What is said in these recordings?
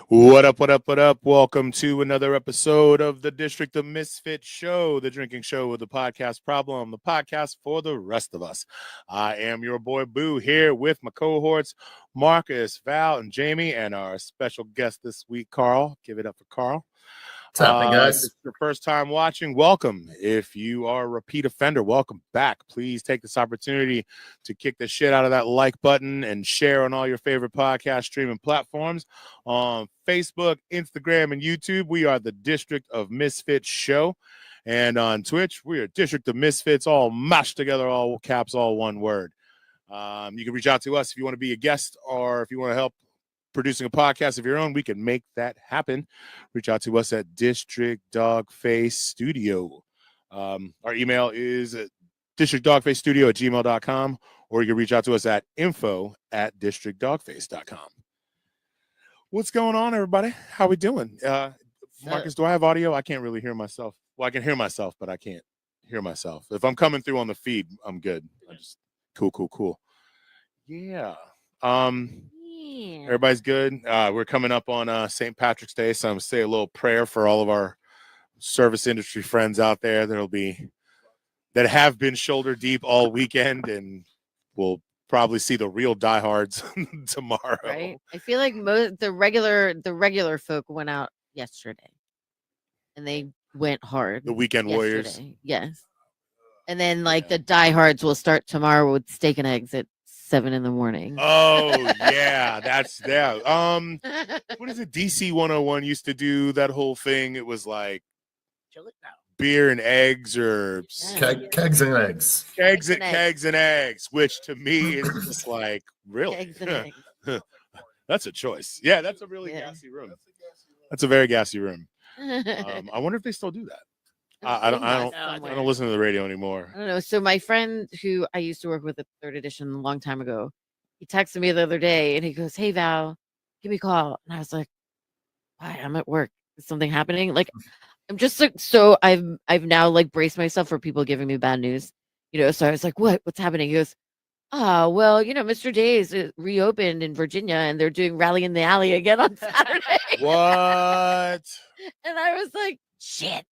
What up, what up, what up? Welcome to another episode of the District of Misfits show, the drinking show with the podcast problem, the podcast for the rest of us. I am your boy Boo here with my cohorts, Marcus, Val, and Jamie, and our special guest this week, Carl. Give it up for Carl. What's happening, guys? If it's your first time watching, welcome. If you are a repeat offender, welcome back. Please take this opportunity to kick the shit out of that like button and share on all your favorite podcast streaming platforms. On Facebook, Instagram, and YouTube, we are the District of Misfits show. And on Twitch, we are District of Misfits, all mashed together, all caps, all one word. You can reach out to us if you want to be a guest or if you want to help producing a podcast of your own. We can make that happen. Reach out to us at District Dogface Studio. Our email is districtdogfacestudio@gmail.com, or you can reach out to us at info@districtdogface.com. What's going on, everybody? How we doing? Marcus, do I have audio? I can't really hear myself. Well, I can hear myself, but I can't hear myself. If I'm coming through on the feed, I'm good. Cool. Yeah. Everybody's good. We're coming up on St. Patrick's Day, so I'm going to say a little prayer for all of our service industry friends out there that have been shoulder deep all weekend, and we'll probably see the real diehards tomorrow. Right? I feel like the regular folk went out yesterday, and they went hard. The weekend warriors, yes. And then the diehards will start tomorrow with steak and eggs at 7 a.m. Oh yeah, what is it? DC 101 used to do that whole thing. It was like beer and eggs, or kegs and eggs. Kegs and eggs, which to me is just like, really? Eggs and eggs. That's a choice. Yeah, that's a really gassy room. That's a very gassy room. I wonder if they still do that. I don't listen to the radio anymore. I don't know. So my friend who I used to work with at Third Edition a long time ago, he texted me the other day and he goes, "Hey Val, give me a call." And I was like, "Why? I'm at work. Is something happening?" Like, I'm just like, so I've now braced myself for people giving me bad news. So I was like, "What's happening?" He goes, "Oh, well, Mr. Days reopened in Virginia and they're doing Rally in the Alley again on Saturday." What? And I was like, "Shit."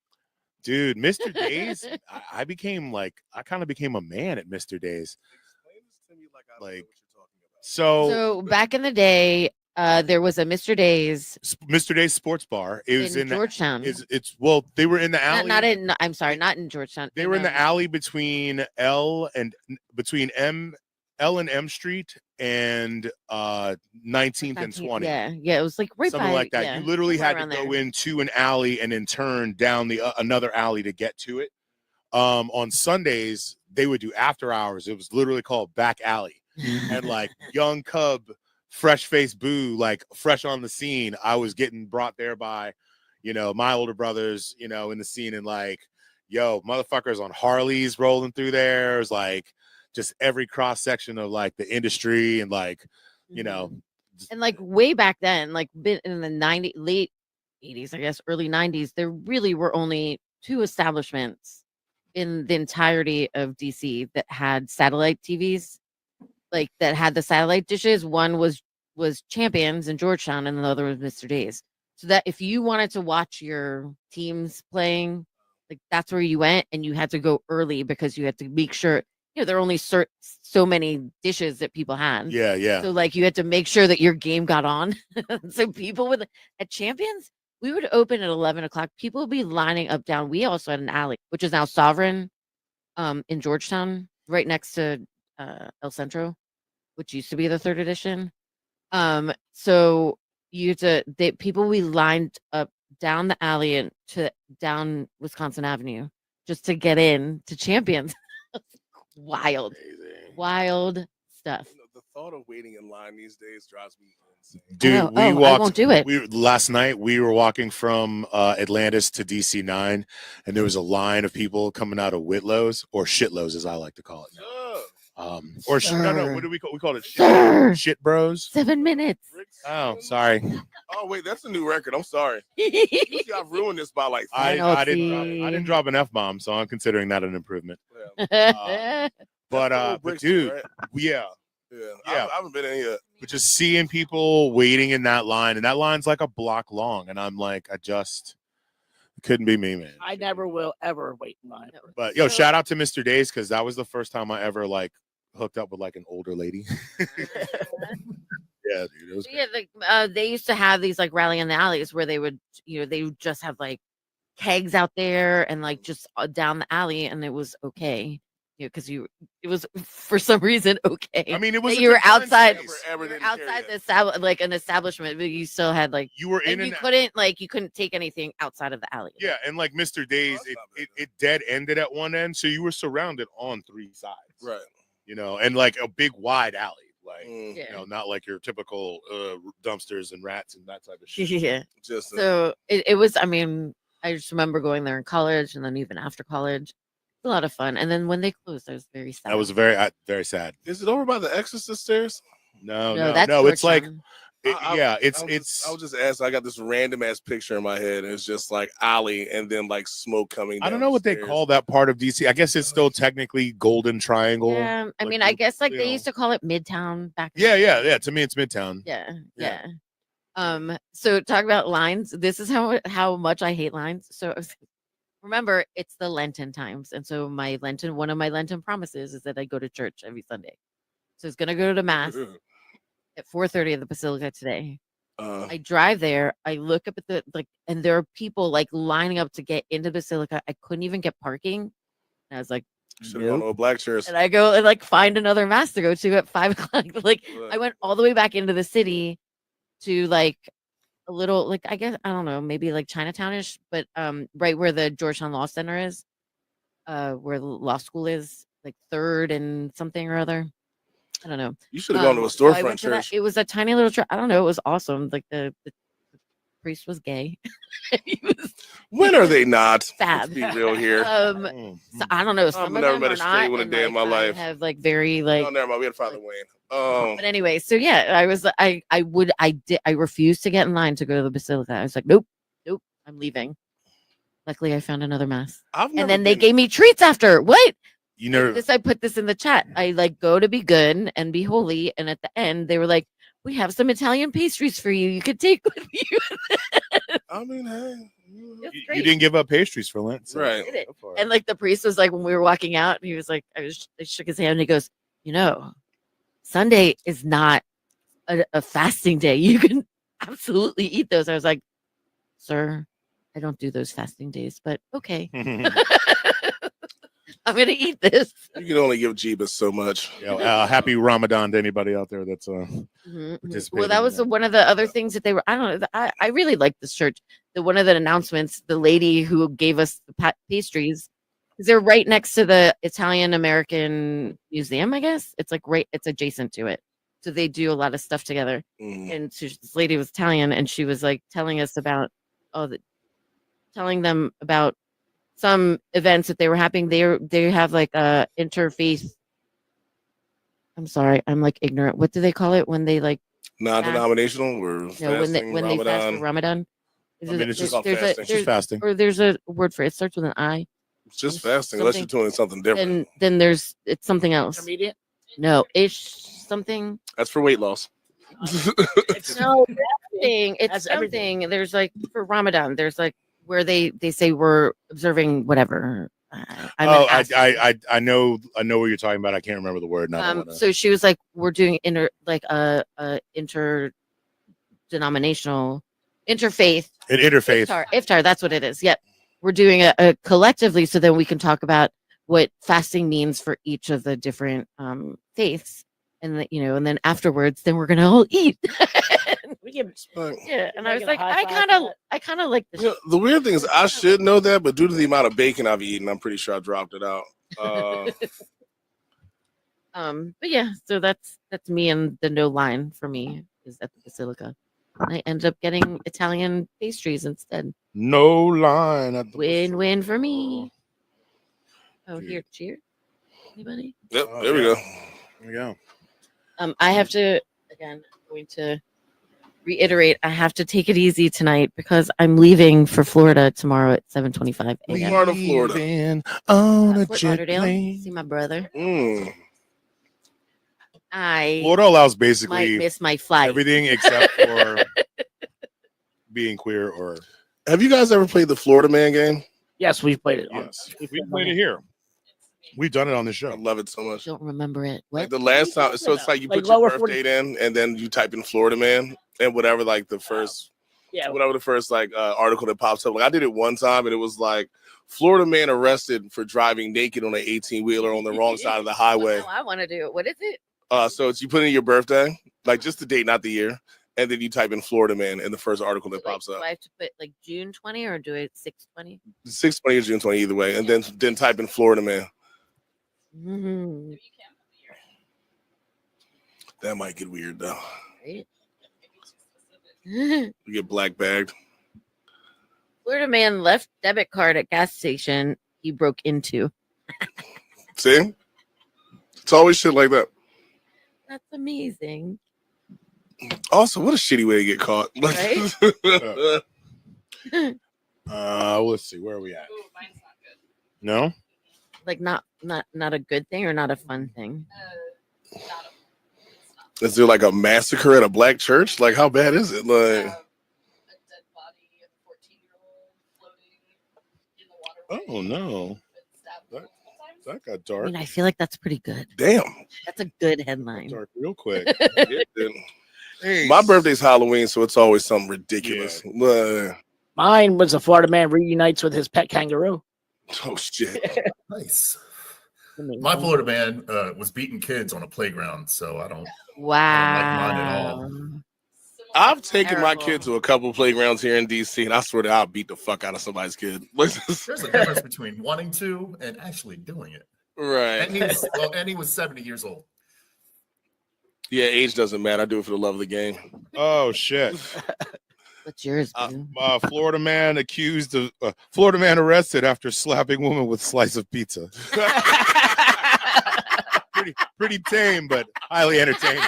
Dude, Mr. Days, I kind of became a man at Mr. Days. So back in the day, there was a Mr. Days Sports Bar. It was in Georgetown. They were in the alley. Not in Georgetown. They were in the alley between L and M Street and 19th and 20th. Yeah, it was right something by, like that. Yeah, you literally had to there. go into an alley and then turn down the another alley to get to it. On Sundays they would do after hours. It was literally called Back Alley, and young cub, fresh faced Boo, fresh on the scene. I was getting brought there by, my older brothers, in the scene, and motherfuckers on Harleys rolling through there. It was just every cross section of the industry, and and way back then, in the late 80s, I guess, early 90s, there really were only two establishments in the entirety of DC that had satellite TVs, that had the satellite dishes. One was Champions in Georgetown, and the other was Mr. Days. So that if you wanted to watch your teams playing, that's where you went, and you had to go early because you had to make sure. There are only so many dishes that people had. Yeah. So you had to make sure that your game got on. So people at Champions, we would open at 11 o'clock. People would be lining up down. We also had an alley, which is now Sovereign, in Georgetown, right next to El Centro, which used to be the Third Edition. So people we lined up down the alley and down Wisconsin Avenue just to get in to Champions. Wild stuff. The thought of waiting in line these days drives me insane. Dude, I won't do it. Last night we were walking from Atlantis to DC9, and there was a line of people coming out of Whitlow's, or Shitlow's as I like to call it now. No, what do we call? We call it shit bros. 7 minutes. Oh, sorry. Oh wait, that's a new record. I'm sorry. I've ruined this by I didn't drop an F-bomb, so I'm considering that an improvement. But dude, right? yeah, Yeah. I haven't been in here. But just seeing people waiting in that line, and that line's like a block long, and I'm like, it couldn't be me, man. I never will ever wait in line. But yo, So- shout out to Mr. Days, because that was the first time I ever like hooked up with like an older lady. Yeah, dude, it was Yeah, like they used to have these like rally in the alleys where they would, they would just have like kegs out there and like just down the alley, and it was okay, because it was for some reason okay. I mean, it was that a you were confined outside, space. Ever you were didn't care outside yet. like an establishment, but you still had like, You were in and and you couldn't take anything outside of the alley. yeah, and like Mr. Days, that's not bad. it dead ended at one end, so you were surrounded on three sides. Right. And like a big wide alley, like Yeah. not like your typical dumpsters and rats and that type of shit. Yeah. Just So it was. I mean, I just remember going there in college, and then even after college, it's a lot of fun. And then when they closed, I was very sad. That was very sad. is it over by the Exorcist stairs? No, that's it's like Georgetown. it's I was just asking. I got this random ass picture in my head. And it's just like alley and then like smoke coming down. I don't know the what they stairs. call that part of DC. I guess it's still technically Golden Triangle. Yeah, I like mean, I you- guess like you they know. used to call it Midtown back. then. Yeah. To me, it's Midtown. Yeah, Yeah. yeah. So talk about lines. This is how much I hate lines. So remember, it's the Lenten times, and so one of my Lenten promises is that I go to church every Sunday. So it's gonna go to mass at 4:30 at the Basilica today. I drive there. I look up at the and there are people like lining up to get into Basilica. I couldn't even get parking. And I was like, Should have gone to a black church. and I go and like find another mass to go to at 5:00. Like I Right. went all the way back into the city to like a little, like, I guess, I don't know, maybe like Chinatownish, but right where the Georgetown Law Center is, where the law school is, like 3rd and something or other. I don't know. You should have gone to a So I storefront went to that. church. It was a tiny little church. I don't know. It was awesome. Like the priest was gay. He was When are they not? fab. Let's be real here. So I don't know. Some of never them met are a straight not. one a and, day in like, my I life. have like very like. Oh, never mind. We had Father Wayne. But anyway, so yeah, I refused to get in line to go to the Basilica. I was like, nope, I'm leaving. Luckily, I found another mass, I've never and then they been- gave me treats after. What? You know, I put this in the chat. I like go to be good and be holy, and at the end they were like, "We have some Italian pastries for you. You could take with you." I mean, hey. It's you great. didn't give up pastries for Lent, so Right. Did it. go for it. And like the priest was like, when we were walking out, he was like, I shook his hand and he goes, Sunday is not a fasting day. You can absolutely eat those. I was like, sir, I don't do those fasting days, but okay. I'm gonna eat this. You can only give Jeebus so much. Happy Ramadan to anybody out there that's Mhm, mhm. participating Well, that in was that. one of the other things that they were. I don't know. I really like this church. One of the announcements, the lady who gave us the pastries, 'cause they're right next to the Italian American Museum. I guess it's like it's adjacent to it. So they do a lot of stuff together. Mm. And so this lady was Italian, and she was like telling us about telling them about some events that they were happening. They have like a interfaith. I'm sorry, I'm like ignorant. What do they call it when they like Non-denominational or when fasting, they fast Ramadan. for Ramadan? I mean, it's just called there's fasting. It's just fasting. or there's a word for it. It starts with an I. It's just fasting, unless you're doing something different. Then it's something else. Intermediate. No, ish something. That's for weight loss. It's No, thing. It's That's everything. something. There's like for Ramadan. There's like where they say we're observing whatever. I know what you're talking about. I can't remember the word now. So she was like, we're doing a interdenominational interfaith An interfaith. iftar, that's what it is. Yep, we're doing a collectively, so then we can talk about what fasting means for each of the different faiths, and and then afterwards, then we're gonna all eat. We give But, Yeah, and I was Making a like, high five for I kind of like this. the weird thing is, I should know that, but due to the amount of bacon I've eaten, I'm pretty sure I dropped it out. But yeah, so that's me, and the no line for me is at the Basilica. I ended up getting Italian pastries instead. No line. At the Win-win for me. Oh, here, cheers. Anybody? Yep, there we go. There we go. I have to again. I'm going to reiterate. I have to take it easy tonight because I'm leaving for Florida tomorrow at 7:25 What a.m. part of Florida? Leaving on a Fort jet Lauderdale. plane. See my brother. Mm. I Florida allows might basically miss my flight. everything except for being queer or Have you guys ever played the Florida Man game? Yes, we've played it. yes. We've We played it here. We've done it on the I show. love it so much. Don't remember it. Like What? the last time, so it's like you put your lower birth 40 date in, and then you type in Florida Man, and whatever like the first, Yeah. whatever the first like article that pops up. Like I did it one time, and it was like Florida man arrested for driving naked on an 18-wheeler on the wrong side of the highway. Now I want to do it. What is it? So it's you put in your birthday, like just the date, not the year, and then you type in Florida Man in the first article that pops Do up. I have to put like June 20 or do it 6/20? 6/20 or June 20, either way, and then type in Florida Man. Mm-hmm. That might get weird though. Right? You get black bagged. Florida man left debit card at gas station he broke into. See, it's always shit like that. That's amazing. Also, what a shitty way to get caught. Right? Let's see, where are we at? No? Like not a good thing or not a fun thing. Is there like a massacre at a black church? Like, how bad is it? Like, A dead body of a 14-year-old floating in the water. Oh no. That got I dark. mean, I feel like that's pretty good. damn. That's a good headline. Dark real quick. It didn't. My birthday's Halloween, so it's always something ridiculous. Mine was a Florida man reunites with his pet kangaroo. Oh shit. Nice. My Florida man was beating kids on a playground, so I don't. Wow. mine at all. I've taken my Terrible. kid to a couple playgrounds here in DC, and I swear that I'll beat the fuck out of somebody's kid. There's a difference between wanting to and actually doing it. Right. And he was 70 years old. Yeah, age doesn't matter. I do it for the love of the game. Oh shit. What's yours, boo? Florida man accused of Florida man arrested after slapping woman with slice of pizza. pretty tame, but highly entertaining.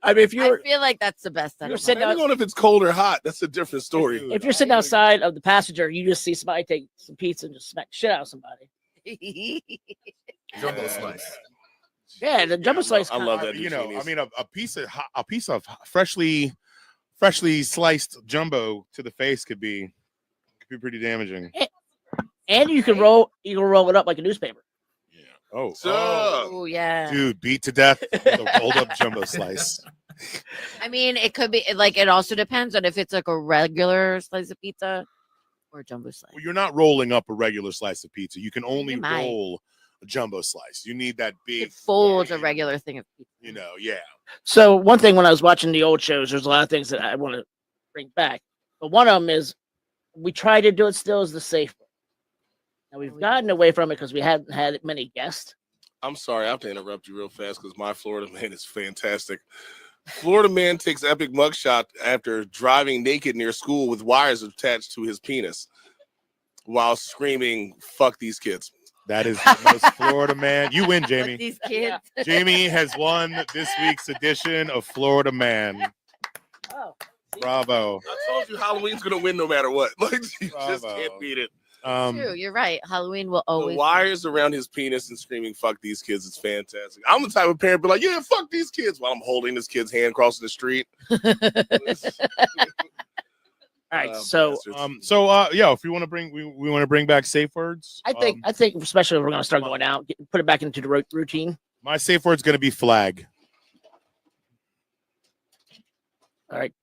I mean, if I you're feel like that's the best. you're I've sitting Depending on if it's cold or hot, that's a different story. Dude. if you're sitting outside of the passenger, you just see somebody take some pizza and just smack the shit out of somebody. Jumbo slice. Yeah, the jumbo slice. I love that. You know, I Duccinis. mean, a piece of freshly sliced jumbo to the face could be pretty damaging. And you can roll it up like a newspaper. Oh, Oh yeah. dude, beat to death with a rolled up jumbo slice. I mean, it could be like it also depends on if it's like a regular slice of pizza or a jumbo slice. Well, you're not rolling up a regular slice of pizza. You can only You might. roll a jumbo slice. You need that big. It folds a regular thing of pizza. You know, yeah. So one thing when I was watching the old shows, there's a lot of things that I want to bring back. But one of them is we try to do it still as the safe way. Now we've gotten away from it because we hadn't had many guests. I'm sorry, I have to interrupt you real fast because my Florida man is fantastic. Florida man takes epic mugshot after driving naked near school with wires attached to his penis while screaming, "Fuck these kids." That is the most Florida man. You win, With Jamie. these kids. Jamie has won this week's edition of Florida Man. Oh, Bravo. I told you Halloween's gonna win no matter what. Like you just Bravo. can't beat it. True, you're right. Halloween will always The wires around his penis and screaming "fuck these kids" is fantastic. I'm the type of parent be like, "Yeah, fuck these kids," while I'm holding this kid's hand crossing the street. all right. So bastards. Yeah, if you want to bring we want to bring back safe words. I think especially if we're going to start going out, put it back into the routine. My safe word's going to be flag. All right.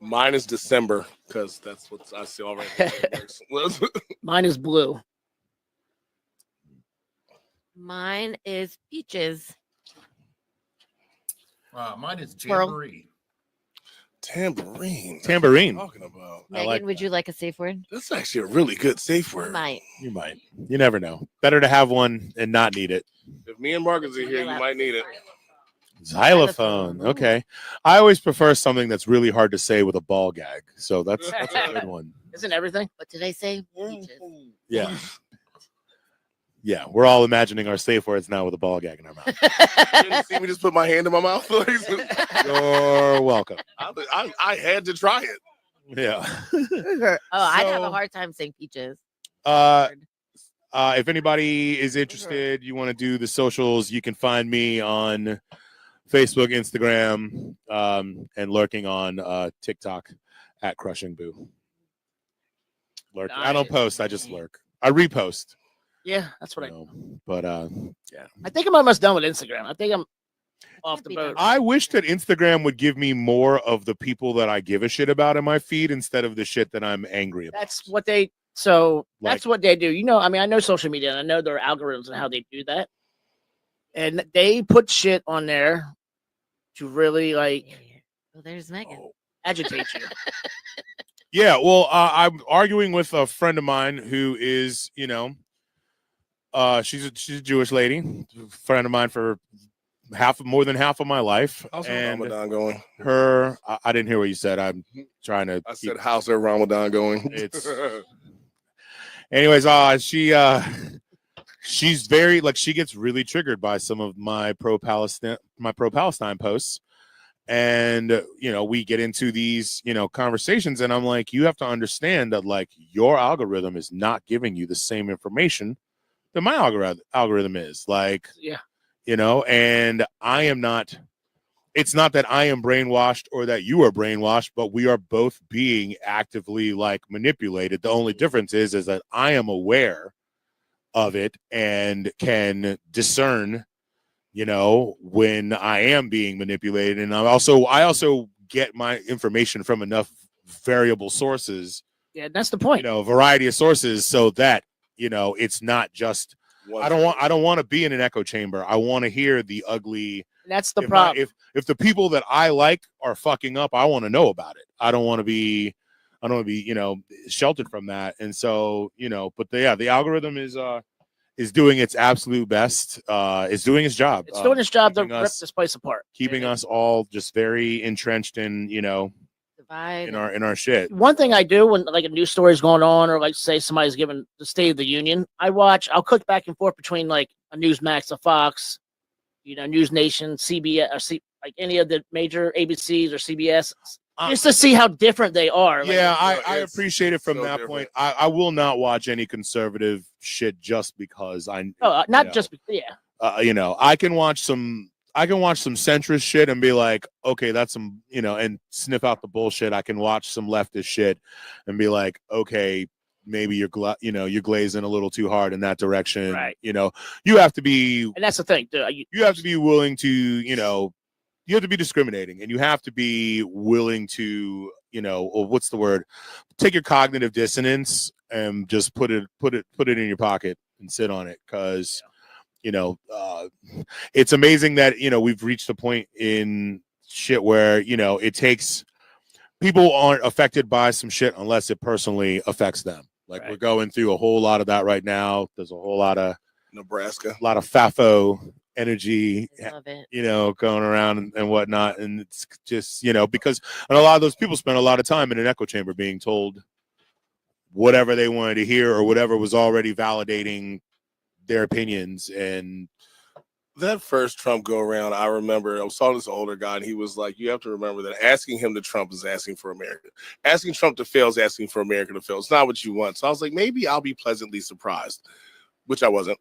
Mine is December because that's what I see already. Mine is blue. Mine is peaches. Mine is Squirrel. jamboree. Tambourine. Tambourine. What are you talking about? I Megan, like would you like a safe word? That's actually a really good safe You word. might. You might. You never know. Better to have one and not need it. If me and Marcus are here, you might need it. Xylophone. Okay. I always prefer something that's really hard to say with a ball gag. So that's a good one. Isn't everything? What did I say? Peaches. Yeah. Yeah. We're all imagining our safe words now with a ball gag in our mouth. You didn't see me just put my hand in my mouth. You're welcome. I had to try it. Yeah. Oh, I'd have a So- hard time saying peaches. Uh, If anybody is interested, you want to do the socials, you can find me on Facebook, Instagram, and lurking on TikTok at Crushing Boo. Lurk. I don't post. I just lurk. I repost. Yeah, that's what I know. But yeah. I think I'm almost done with Instagram. I think I'm off the boat. I wish that Instagram would give me more of the people that I give a shit about in my feed instead of the shit that I'm angry about. That's what they that's what they do. You know, I mean, I know social media and I know their algorithms and how they do that. And they put shit on there to really like well, there's Megan. agitate you. Yeah, well, I'm arguing with a friend of mine who is, you know, she's a Jewish lady, friend of mine for more than half of my life. How's her and Ramadan going? I didn't hear what you said. I'm trying to. I said, how's her Ramadan going? It's. Anyways, she's very like she gets really triggered by some of my pro-Palestine posts. And, you know, we get into these, you know, conversations and I'm like, you have to understand that like your algorithm is not giving you the same information that my algorithm is like, yeah, you know, and I am not, it's not that I am brainwashed or that you are brainwashed, but we are both being actively like manipulated. The only difference is that I am aware of it and can discern, you know, when I am being manipulated. And I also get my information from enough variable sources. Yeah, that's the point. You know, a variety of sources so that, you know, it's not just I don't want to be in an echo chamber. I want to hear the ugly. That's the problem. If the people that I like are fucking up, I want to know about it. I don't want to be, you know, sheltered from that. And so, you know, but the algorithm is doing its absolute best. It's doing its job. It's doing its job to rip this place apart, keeping us all just very entrenched in, you know, divide in our shit. One thing I do when like a news story is going on, or like say somebody's giving the State of the Union, I'll click back and forth between like a Newsmax, a Fox, you know, News Nation, CBS, or like any of the major ABCs or CBS. Just to see how different they are. Yeah, I appreciate it from that point. I will not watch any conservative shit just because you know, I can watch some centrist shit and be like, okay, that's some, you know, and sniff out the bullshit. I can watch some leftist shit and be like, okay, maybe you're glazing a little too hard in that direction. Right. You know, you have to be, and that's the thing. You have to be willing to, you know, you have to be discriminating, and you have to be willing to, you know, or what's the word? Take your cognitive dissonance and just put it in your pocket and sit on it, because, you know, it's amazing that, you know, we've reached a point in shit where, you know, it takes people aren't affected by some shit unless it personally affects them. Like we're going through a whole lot of that right now. There's a whole lot of Nebraska, a lot of FAFO energy, love it. you know, going around and whatnot. And it's just, you know, because a lot of those people spend a lot of time in an echo chamber being told whatever they wanted to hear or whatever was already validating their opinions. And that first Trump go around, I remember I was talking to this older guy, and he was like, you have to remember that asking him to Trump is asking for America. Asking Trump to fail is asking for America to fail. It's not what you want. So I was like, maybe I'll be pleasantly surprised, which I wasn't.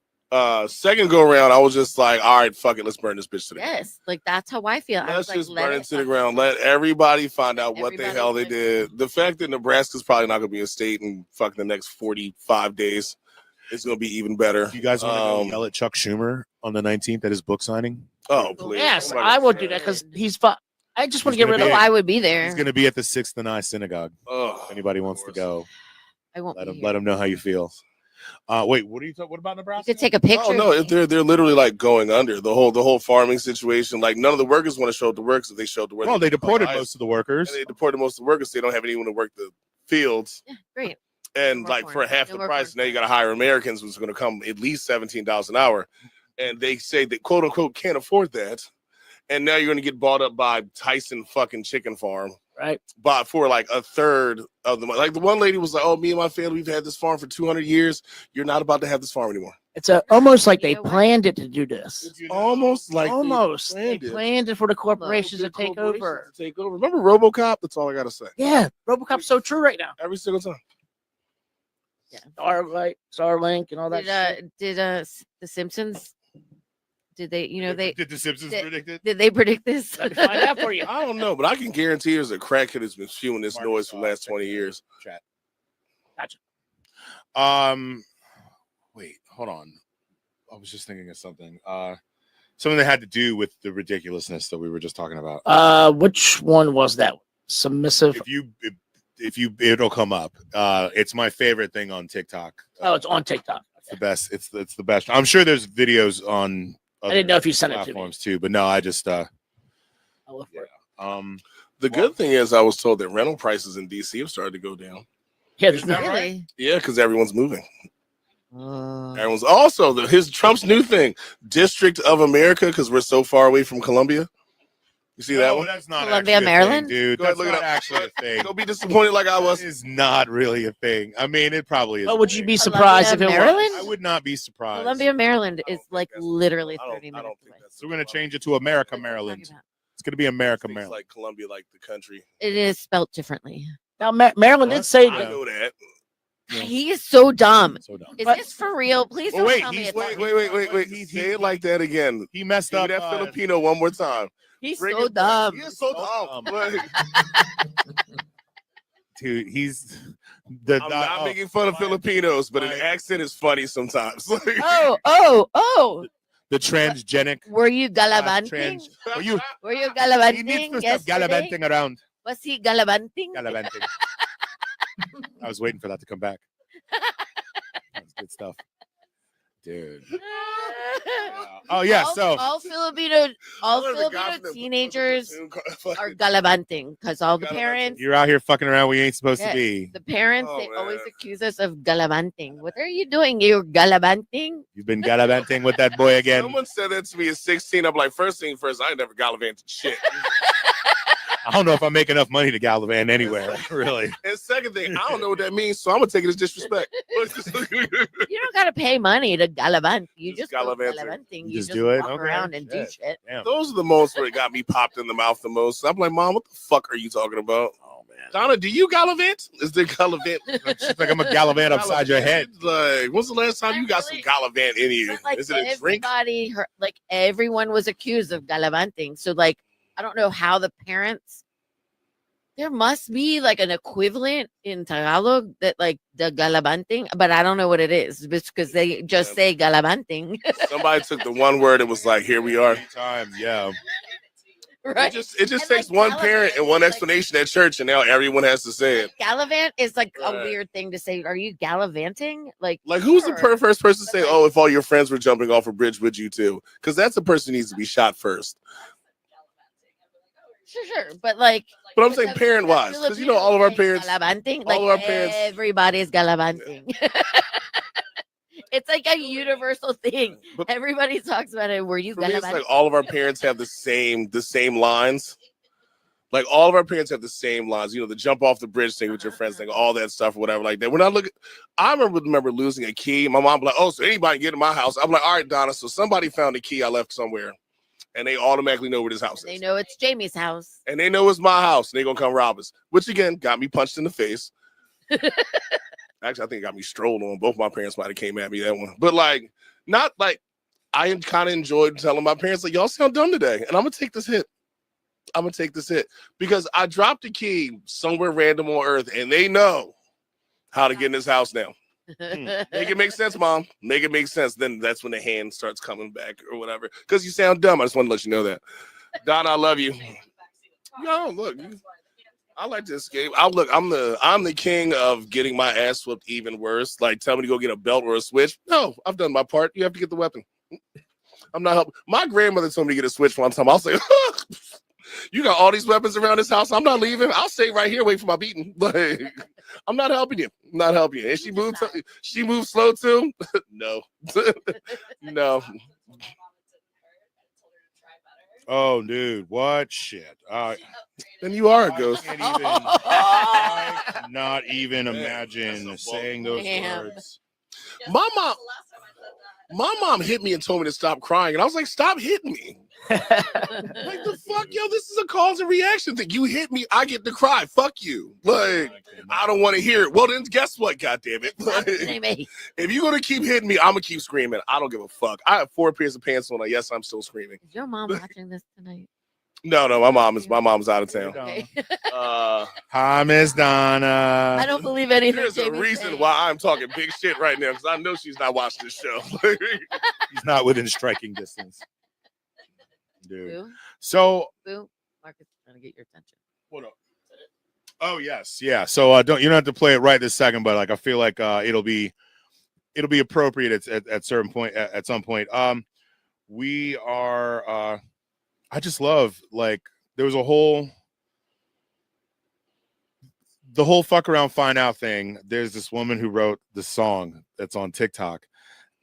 Second go around, I was just like, all right, fuck it, let's burn this bitch to the ground. Yes, like that's how I feel. Let's just like, burn it to the ground. Let everybody find out what the hell they did. The fact that Nebraska's probably not going to be a state in fucking the next 45 days. It's going to be even better. You guys want to go yell at Chuck Schumer on the 19th at his book signing? Oh, please. Yes, I will do that because I just want to get rid of. I would be there. He's going to be at the 6th and I synagogue. Oh, if anybody wants to go, I won't. Let him know how you feel. Wait, what are you talking? What about Nebraska? You could take a picture. Oh no, they're literally like going under the whole farming situation. Like none of the workers want to show up to work, so they show up to work. Well, they deported most of the workers. And they deported most of the workers. So they don't have anyone to work the fields. Yeah, great. And like for half the price, now you got to hire Americans, who's going to come at least $17 an hour, and they say that quote unquote can't afford that. And now you're going to get bought up by Tyson fucking Chicken Farm, right? But for like a third of the money. Like the one lady was like, "Oh, me and my family, we've had this farm for 200 years. You're not about to have this farm anymore." It's almost like they planned it to do this. Almost like they planned it for the corporations to take over. Remember RoboCop? That's all I gotta say. Yeah, RoboCop's so true right now. Every single time. Starlink, and all that. Did the Simpsons? Did they? You know they Did the Simpsons predict it? did they predict this? Let me find out for you. I don't know, but I can guarantee there's a crackhead that's been spewing this Marcus, noise for the last check 20 the years. Chat. Gotcha. Wait, hold on. I was just thinking of something. Something that had to do with the ridiculousness that we were just talking about. Which one was that? Submissive. If you, it'll come up. It's my favorite thing on TikTok. Oh, it's on TikTok. It's the best. It's the best. I'm sure there's videos on. I didn't know if you sent it to me. Platforms too, but no, I just. I'll look for it. The good thing is, I was told that rental prices in DC have started to go down. Yeah, Is that right? Really? Yeah, because everyone's moving. Uh, Everyone's also his Trump's new thing, District of America, because we're so far away from Columbia. You see that No, one? that's not Columbia, actually a Maryland? thing, dude. Go ahead, That's look it not up. actually a thing. Don't be disappointed like I was. That is not really a thing. I mean, it probably is. But a would you thing. be surprised if it Maryland? was? I would not be surprised. Columbia, Maryland I is don't think like that's- literally I don't 30 minutes think away. that's So we're gonna change it to America, What are you talking Maryland. about? It's gonna be America, Things Maryland. like Columbia, like the country. It is spelled differently. Now, Maryland What? did say I that. know that. Yeah. He is so dumb. So dumb. Is But- this for real? Please Well, don't wait, tell me he's- it's Wait, not. wait. He's- Say it like that again. He messed Give up me that uh, Filipino one more time. He's Bring so it back. dumb. He is so So dumb. dumb. Like, Dude, he's the. I'm not making fun of Filipinos, but an my- accent is funny sometimes. Oh. the transgenic. Were you trans- gallivanting? Were you? Were you He needs gallivanting to stop yesterday? gallivanting around. Was he gallivanting? Gallivanting. I was waiting for that to come back. That's good stuff, dude. Oh yeah, so all Filipino Whatever got from the- teenagers Fucking- are gallivanting because all the Gallivanting. parents, you're out here fucking around where you ain't supposed Yeah. to be. the parents, Oh, they always man. accuse us of gallivanting. What are you doing? You're gallivanting? You've been gallivanting with that boy again. Someone said that to me at 16. I'm like, first thing first, I ain't never gallivanted shit. I don't know if I make enough money to gallivant anywhere, really. And second thing, I don't know what that means, so I'm gonna take it as disrespect. You don't gotta pay money to gallivant. You Just just go gallivanting. gallivanting. You You just just do it? walk Okay. around and do Shit. shit. Damn. Those are the moments where it got me popped in the mouth the most. I'm like, Mom, what the fuck are you talking about? Oh man. Donna, do you gallivant? Is there gallivant? It's like I'm a gallivant upside your head. Like, when's the last time you got some gallivant in you? But, like Is it a drink? everybody, like everyone was accused of gallivanting. So like, I don't know how the parents. There must be like an equivalent in Tagalog that like the gallivanting, but I don't know what it is because they just say gallivanting, Somebody took the one word and was like, here we are. Time, yeah. right? It just And, takes like, one gallivant parent and is, one like- explanation at church, and now everyone has to say it. Gallivant is like a Right. weird thing to say. Are you gallivanting? Like Like, who's the sure. first person to But, say, like- oh, if all your friends were jumping off a bridge, would you too? Because that's the person who needs to be shot first. Sure, but like. But I'm saying because parent-wise, the because, you know, all of our Filipinos parents, say gallivanting, all like of our parents- everybody's gallivanting. It's like a universal thing. but Everybody talks about it. Were you for me, it's gallivanting? like all of our parents have the same lines. Like all of our parents have the same lines, you know, the jump off the bridge thing with your friends thing, all that stuff or whatever like that. When I look, I remember losing a key. My mom was like, oh, so anybody can get in my house. I'm like, all right, Donna, so somebody found a key I left somewhere and they automatically know where this house They is. know it's Jamie's house. And they know it's my house and they're going to come rob us, which again got me punched in the face. Actually, I think it got me strolled on. Both my parents might have came at me that one. But like, not like, I kind of enjoyed telling my parents, like, y'all sound dumb today. And I'm going to take this hit. Because I dropped the key somewhere random on earth and they know how to get in this house now. Make it make sense, Mom. Make it make sense. Then that's when the hand starts coming back or whatever. Because you sound dumb. I just want to let you know that. Donna, I love you. No, look. I like to escape. I'm the king of getting my ass whooped even worse. Like, tell me to go get a belt or a switch. No, I've done my part. You have to get the weapon. I'm not helping. My grandmother told me to get a switch one time. I'll say, you got all these weapons around this house. I'm not leaving. I'll stay right here, wait for my beating. Like, I'm not helping you. I'm not helping you. And she moved slow too. No. No. Oh, dude, what shit? Then you are a I ghost. can't even, I cannot even Man, imagine that's a saying those Damn. words. My mom. My mom hit me and told me to stop crying, and I was like, "Stop hitting me!" Like the fuck, yo, this is a cause and reaction thing. You hit me, I get to cry. Fuck you. Like, I don't want to hear it. Well, then guess what? God damn it! Like, if you're gonna keep hitting me, I'm gonna keep screaming. I don't give a fuck. I have 4 pairs of pants on. Yes, I'm still screaming. Is your mom watching this tonight? No, my mom's out of town. Okay. Hi, Miss Donna. I don't believe anything. There's a reason why I'm talking big shit right now because I know she's not watching this show. He's not within striking distance, dude. Boo. So, Boo. Marcus is trying to get your attention. what up? Oh yes, yeah. So you don't have to play it right this second, but like I feel like it'll be appropriate at certain point at some point. We are. I just love like there was the whole fuck around find out thing. There's this woman who wrote the song that's on TikTok,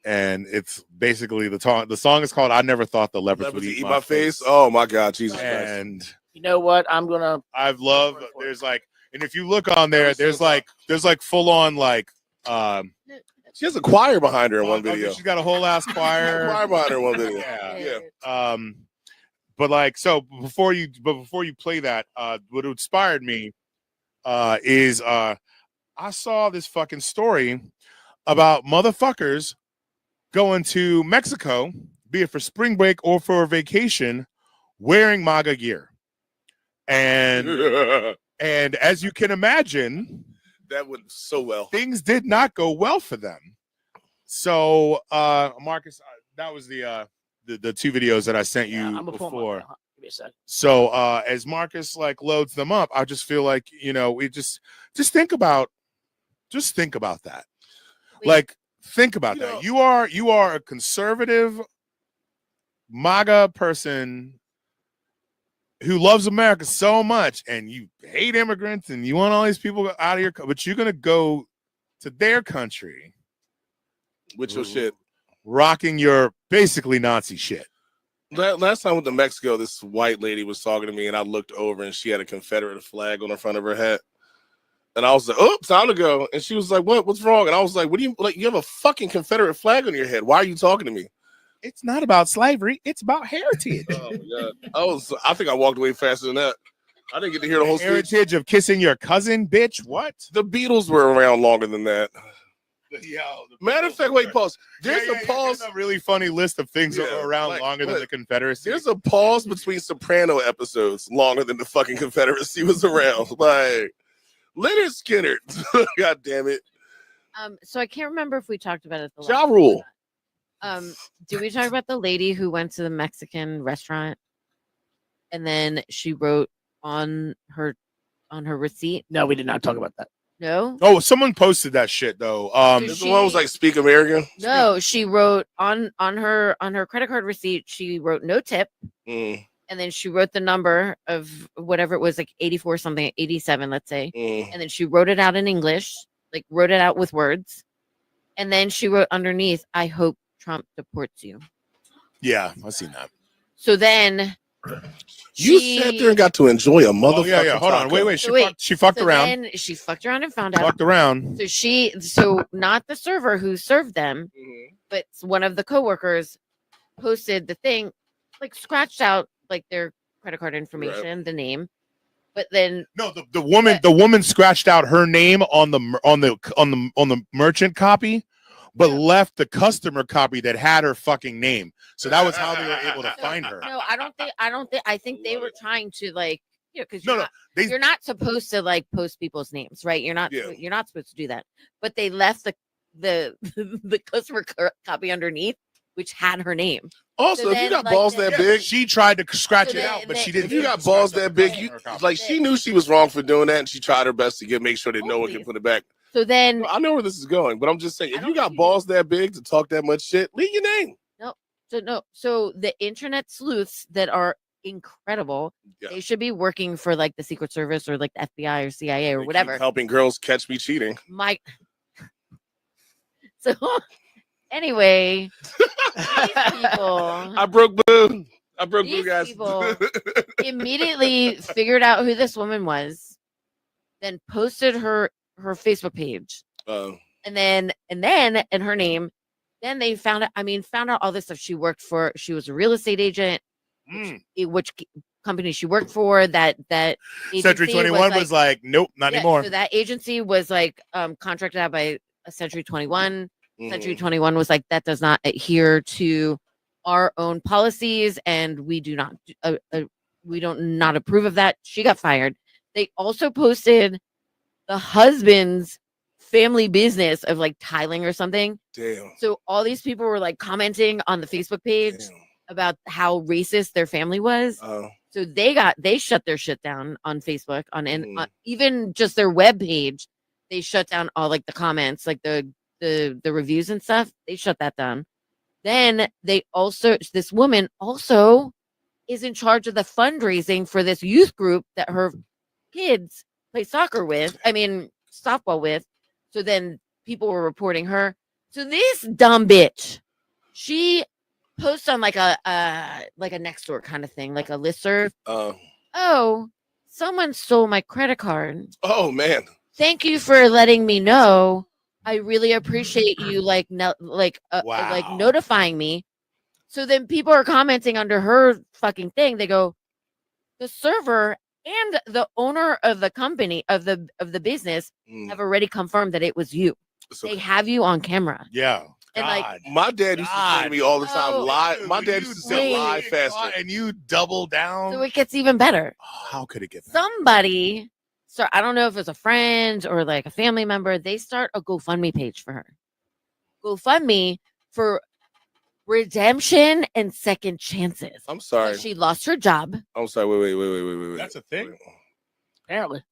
and it's basically the song is called "I Never Thought the Leopards Would Eat My Face." Oh my God, Jesus Christ! And you know what? I've loved. There's like, and if you look on there, there's like full on like. She has a choir behind her in one video. She's got a whole ass choir. Choir behind her in one video. Yeah. But like, so before you play that, what inspired me is I saw this fucking story about motherfuckers going to Mexico, be it for spring break or for a vacation, wearing MAGA gear, and as you can imagine, that went so well. Things did not go well for them. So, Marcus, that was the 2 videos that I sent you before. Give me a second. So as Marcus like loads them up, I just feel like, we just think about that. Wait. Like think about that. You are a conservative MAGA person who loves America so much, and you hate immigrants and you want all these people out of your but you're gonna go to their country with your shit. Rocking your basically Nazi shit. Last time I went to Mexico, this white lady was talking to me, and I looked over, and she had a Confederate flag on the front of her hat. And I was like, "Oh, time to go." And she was like, "What's wrong?" And I was like, "What do you like? You have a fucking Confederate flag on your head. Why are you talking to me?" It's not about slavery. It's about heritage. Oh my God! I think I walked away faster than that. I didn't get to hear the whole heritage of kissing your cousin, bitch. What? The Beatles were around longer than that. Matter of fact, wait, pause. There's a pause. There's a really funny list of things around longer than the Confederacy. There's a pause between Soprano episodes longer than the fucking Confederacy was around. Like Leonard Skinner. God damn it. So I can't remember if we talked about it. Ja Rule. Did we talk about the lady who went to the Mexican restaurant and then she wrote on her receipt? No, we did not talk about that. No. Oh, someone posted that shit though. This one was like "Speak American." No, she wrote on her credit card receipt. She wrote no tip, and then she wrote the number of whatever it was, like 84 something, 87, let's say, and then she wrote it out in English, like wrote it out with words, and then she wrote underneath, "I hope Trump deports you." Yeah, I've seen that. So then. You sat there and got to enjoy a motherfucker. Oh, yeah. Hold on. Wait. She fucked around. Then she fucked around and found out. Fucked around. So not the server who served them, but one of the coworkers posted the thing, like scratched out like their credit card information, the name. But then the woman scratched out her name on the merchant copy, but left the customer copy that had her fucking name. So that was how they were able to find her. No, I think they were trying to like, because you're not supposed to like post people's names, right? You're not supposed to do that. But they left the customer copy underneath, which had her name. Also, so if you got balls that big, she tried to scratch it out, but she didn't. If you got balls that big, she knew she was wrong for doing that, and she tried her best to make sure that no one can put it back. So then I know where this is going, but I'm just saying, if you got balls that big to talk that much shit, leave your name. So the internet sleuths that are incredible, they should be working for like the Secret Service or like the FBI or CIA or whatever, helping girls catch me cheating. So anyway, these people, I broke Boo, guys. People immediately figured out who this woman was, then posted her Facebook page, and her name, Then they found out all this stuff. She was a real estate agent, which company she worked for. That Century 21 was like, nope, not anymore. So that agency was like contracted out by a Century 21. Century 21 was like, that does not adhere to our own policies, and we do not not approve of that. She got fired. They also posted the husband's family business of like tiling or something. Damn. So all these people were like commenting on the Facebook page about how racist their family was. So they shut their shit down on Facebook on even just their web page. They shut down all like the comments, like the reviews and stuff. They shut that down. Then this woman also is in charge of the fundraising for this youth group that her kids play softball with. So then people were reporting her. So this dumb bitch, she posts on like a Nextdoor kind of thing, like a listserv. Oh, someone stole my credit card. Oh man. Thank you for letting me know. I really appreciate you notifying me. So then people are commenting under her fucking thing. They go, the server and the owner of the company of the business have already confirmed that it was you. So, they have you on camera. Yeah. And God. like my dad used to say to me all the time, lie. My dad used to say lie faster. And you double down. So it gets even better. Oh, how could it get better? Somebody, so I don't know if it's a friend or like a family member, they start a GoFundMe page for her. GoFundMe for redemption and second chances. I'm sorry. She lost her job. I'm sorry. Wait. That's a thing. Apparently.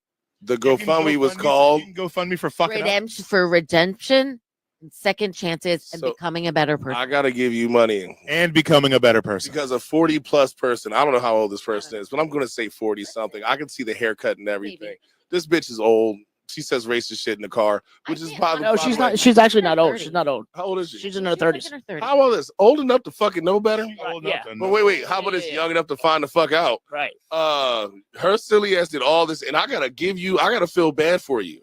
The GoFundMe was called GoFundMe for fucking redemption and second chances and becoming a better person. I gotta give you money and becoming a better person because a 40+ person. I don't know how old this person is, but I'm gonna say 40 something. I can see the haircut and everything. Maybe. This bitch is old. She says racist shit in the car, which is probably. No, she's not. She's actually not old. She's not old. How old is she? She's in her 30s. How old is old enough to fucking know better? Yeah. But wait. How about this young enough to find the fuck out? Right. Her silly ass did all this, and I gotta feel bad for you.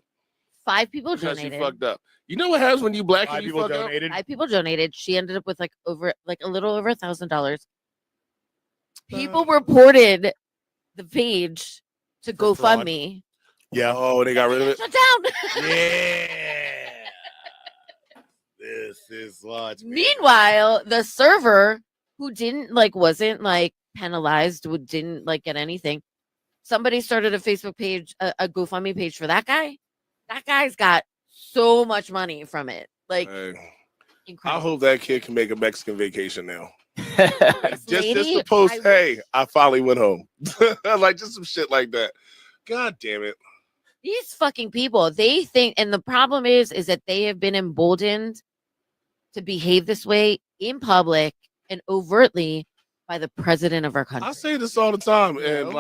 5 people Because donated. you fucked up. You know what happens when you black and you fuck up? 5 people donated. She ended up with a little over $1,000. People reported the page to GoFundMe. Yeah. Oh, they got rid of it. Shut down. Yeah. This is large. Meanwhile, the server who wasn't penalized, who didn't get anything. Somebody started a Facebook page, a GoFundMe page for that guy. That guy's got so much money from it. Incredible. I hope that kid can make a Mexican vacation now. just lady, to post, hey, I finally went home. Just some shit like that. God damn it. These fucking people, they think, and the problem is that they have been emboldened to behave this way in public and overtly by the president of our country. I say this all the time, and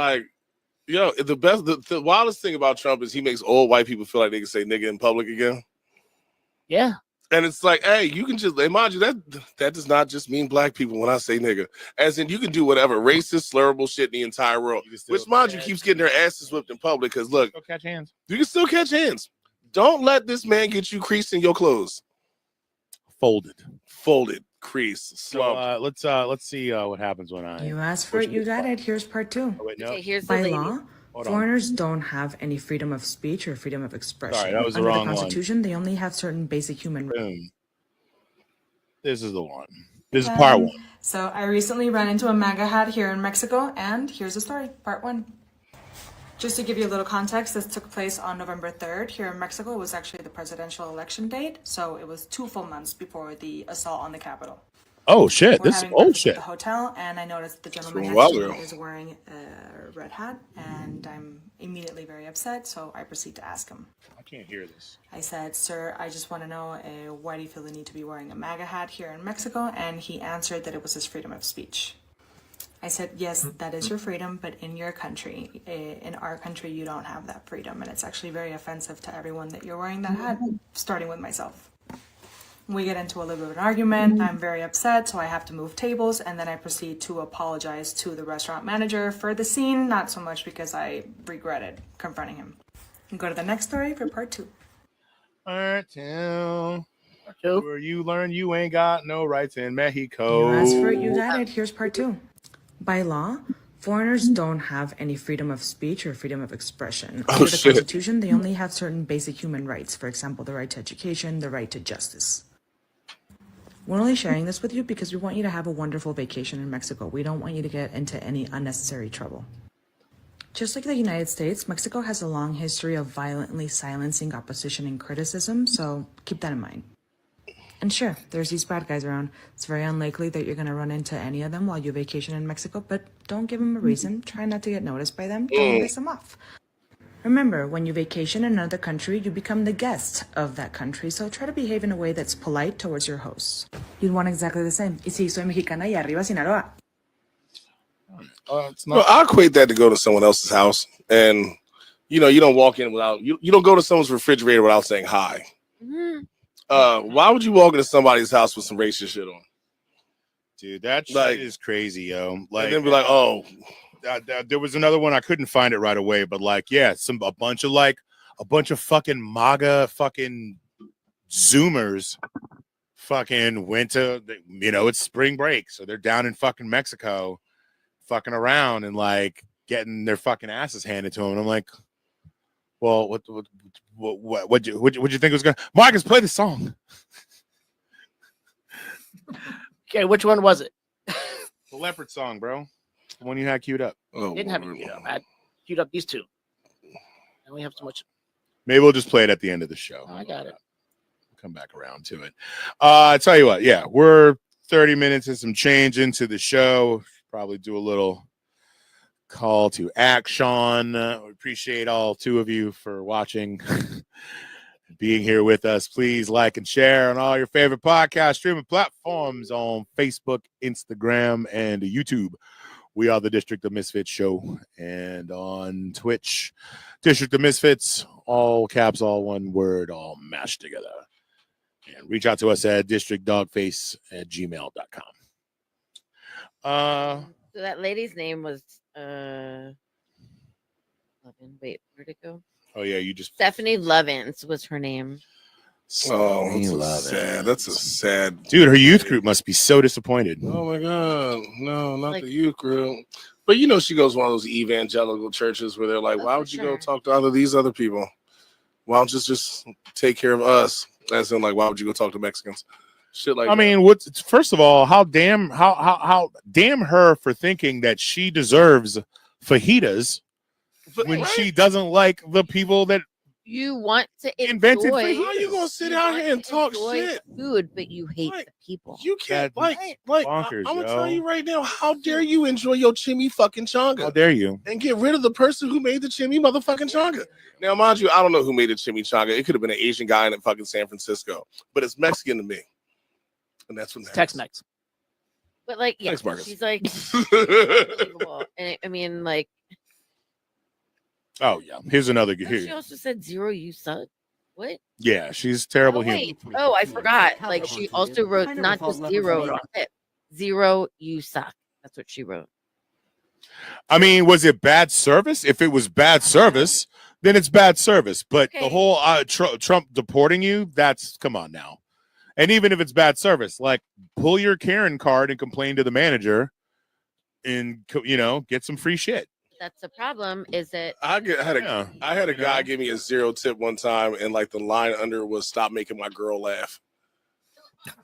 the wildest thing about Trump is he makes old white people feel like they can say nigga in public again. Yeah. And it's like, hey, you can just, mind you, that does not just mean black people when I say nigga. As in, you can do whatever racist, slurable shit in the entire world. Which, mind you, keeps getting their asses whipped in public. Because, look, catch hands. You can still catch hands. Don't let this man get you creased in your clothes. Folded, crease, slumped. So, let's see what happens when You asked for it, you got it. Here's part 2. Oh, wait, no. Okay, here's the By lady. law, foreigners don't have any freedom of speech or freedom of expression. Sorry, that was the Under wrong the one. Constitution, they only have certain basic human rights. Boom. This is the one. This is part 1. So I recently ran into a MAGA hat here in Mexico, and here's the story, part 1. Just to give you a little context, this took place on November 3rd here in Mexico. It was actually the presidential election date, so it was 2 full months before the assault on the Capitol. Oh shit! We're This is having old breakfast shit. at the hotel, and I noticed the gentleman It's next to wild, me is wearing a red hat, and I'm immediately very upset, so I proceed to ask him. I can't hear this. I said, sir, I just want to know why do you feel the need to be wearing a MAGA hat here in Mexico? And he answered that it was his freedom of speech. I said, yes, that is your freedom, but in your country, in our country, you don't have that freedom. And it's actually very offensive to everyone that you're wearing that hat, starting with myself. We get into a little bit of an argument. I'm very upset, so I have to move tables, and then I proceed to apologize to the restaurant manager for the scene, not so much because I regretted confronting him. And go to the next story for part 2. Part 2. Two. Where you learn you ain't got no rights in Mexico. You asked for it, you got it. Here's part 2. By law, foreigners don't have any freedom of speech or freedom of expression. Under the shit. Constitution, they only have certain basic human rights. For example, the right to education, the right to justice. We're only sharing this with you because we want you to have a wonderful vacation in Mexico. We don't want you to get into any unnecessary trouble. Just like the United States, Mexico has a long history of violently silencing opposition and criticism, so keep that in mind. And sure, there's these bad guys around. It's very unlikely that you're going to run into any of them while you vacation in Mexico, but don't give them a reason. Try not to get noticed by them. Don't piss them off. Remember, when you vacation in another country, you become the guest of that country, so try to behave in a way that's polite towards your hosts. You'd want exactly the same. Y si soy mexicana y arriba Sinaloa. It's No, not. I equate that to go to someone else's house, and you don't walk in without you don't go to someone's refrigerator without saying hi. Mhm. Why would you walk into somebody's house with some racist shit on? Dude, that shit Like- is crazy, yo. And Like, then be like, oh, there was another one I couldn't find it right away, but like, yeah, a bunch of fucking MAGA fucking Zoomers fucking went to, it's spring break, so they're down in fucking Mexico, fucking around and like getting their fucking asses handed to them. And I'm like, well, what'd you think was gonna? Marcus, play the song. Okay, which one was it? The Leopard song, bro. The one you had queued up. oh, Didn't have it queued up. I had queued up these two. And we have so much. Maybe we'll just play it at the end of the show. Oh, I got it. Come back around to it. I tell you what, yeah, we're 30 minutes and some change into the show. Probably do a little call to action. We appreciate all 2 of you for watching, being here with us. Please like and share on all your favorite podcast streaming platforms on Facebook, Instagram, and YouTube. We are the District of Misfits show, and on Twitch, District of Misfits, all caps, all one word, all mashed together. And reach out to us at districtdogface@gmail.com. So that lady's name was Lovin. Wait, where'd it go? Oh yeah, you just Stephanie Lovins was her name. oh, You that's love a sad. That's a sad. dude, her youth group must be so disappointed. Oh my god, no, not Like- the youth group. But she goes to one of those evangelical churches where they're like, Oh, why for would you go sure. talk to these other people? Why don't you just take care of us? As in, like, why would you go talk to Mexicans? Shit like I mean, what's first of all, how damn her for thinking that she deserves fajitas that. when Right? she doesn't like the people that You want to Invented enjoy. fajitas. How you gonna sit you out want here and to talk enjoy shit? Food, but you hate Like, the people. You can't That's like bonkers, I'm gonna yo. tell you right now. How dare you enjoy your chimmy fucking how changa dare you? and get rid of the person who made the chimmy motherfucking changa? Now, mind you, I don't know who made the chimichanga. It could have been an Asian guy in fucking San Francisco, but it's Mexican to me, and that's what matters. Tex-Mex. But like, yeah, Thanks, Marcus. she's like unbelievable. And I mean, like, Oh yeah, here's another. she Here, also said zero. You suck. What? yeah, she's terrible Oh, human. wait. Oh, I forgot. Like, she also wrote not just zero. Zero. You suck. That's what she wrote. I mean, was it bad service? If it was bad service, then it's bad service. But the Okay. whole Trump deporting you, that's come on now. And even if it's bad service, like pull your Karen card and complain to the manager and, get some free shit. That's the problem. Is that I had a Yeah. guy give me a 0 tip one time, and like the line under was "Stop making my girl laugh,"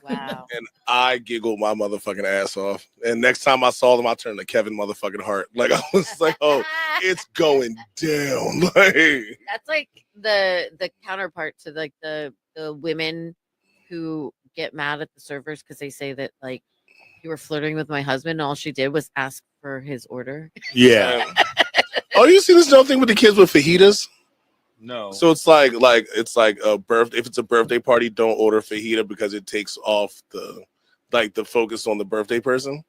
wow? and I giggled my motherfucking ass off. And next time I saw them, I turned to Kevin motherfucking Hart. Like I was like, "Oh, it's going down." Like, That's like the counterpart to like the women who get mad at the servers because they say that like you were flirting with my husband and all she did was ask for his order. Yeah. oh, you see this thing with the kids with fajitas? No. So it's like a birthday. If it's a birthday party, don't order fajita because it takes off the focus on the birthday person.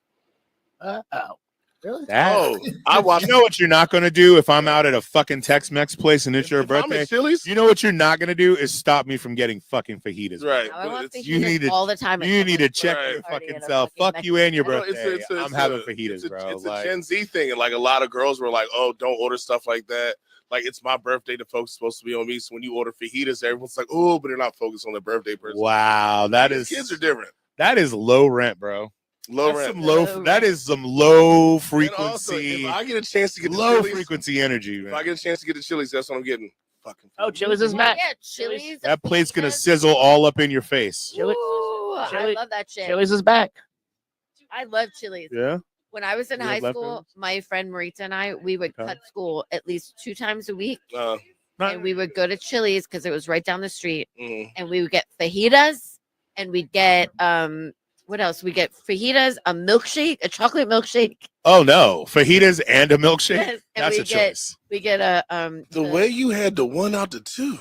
Oh, really? Oh, I watched. You know what you're not going to do if I'm out at a fucking Tex-Mex place and it's your If I'm birthday? at Chili's, You know what you're not going to do is stop me from getting fucking fajitas. right? Now, I but want it's- you need to- all the time. at You need to someone's check Right. your party fucking at a self. fucking Fuck you and your Well, no, birthday. I'm having fajitas, bro. It's a Like, Gen Z thing, and like a lot of girls were like, "Oh, don't order stuff like that." like it's my birthday. The folks supposed to be on me. So when you order fajitas, everyone's like, oh, but they're not focused on their birthday person. Wow, Kids are different. That is low rent, bro. Low That's rent. some Low low. That is some low frequency. And also, if I get a chance to get the low Chili's, frequency energy, if man. I get a chance to get the Chili's, that's what I'm getting. Fucking. Oh, Chili's is back. Yeah, Chili's. That plate's gonna fajitas. sizzle all up in your face. Chili- Ooh, I Chili- love that shit. Chili's is back. I love Chili's. Yeah. When I was in You high have school, leftovers? my friend Marita and I, we would Okay. cut school at least 2 times a week, Uh, and we would go to Chili's because it was right down the street, mm. and we would get fajitas, and we'd get what else? We get fajitas, a milkshake, a chocolate milkshake. Oh no, fajitas and a milkshake. Yes, and That's we a get choice. we get a The way you had the one out the two.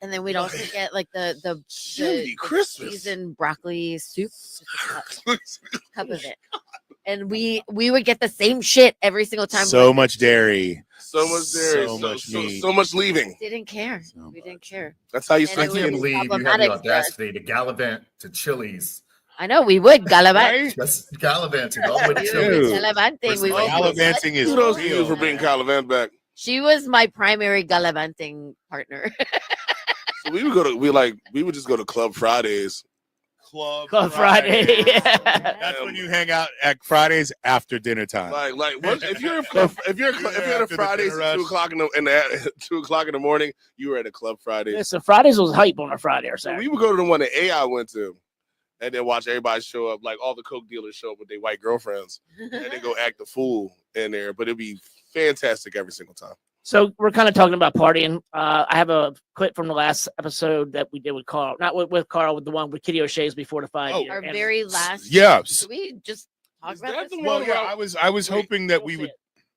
and then we'd also get like the Jiminy Christmas. seasoned broccoli soup, just a cup of it. And we would get the same shit every single time. So Like, much dairy. So much dairy. So much meat. So much leaving. didn't care. So We much. didn't care. That's how you And I it start was can't getting. believe you had the problematic for us. audacity to gallivant to Chili's. I know we would gallivant. Right? Just gallivanting all the way to We Chili's. were gallivanting. We First of all, would Gallivanting is Kudos to you real. for bringing Calavant back. She was my primary gallivanting partner. So we would just go to Club Fridays. Club Friday. That's when you hang out at Fridays after dinner time. Like what, if you're at a Fridays at 2:00 in the morning, you were at a Club Fridays. Listen, Fridays was hype on a Friday or So Saturday. we would go to the one that AI went to, and then watch everybody show up, like all the coke dealers show up with their white girlfriends, and they go act the fool in there. But it'd be fantastic every single time. So we're kind of talking about partying. I have a clip from the last episode that we did with Carl, not with Carl, with the one with Kitty O'Shea's before the 5 year. Our very last. Yeah. Should we just talk Is about that this? the Well, one yeah, I was hoping that we would.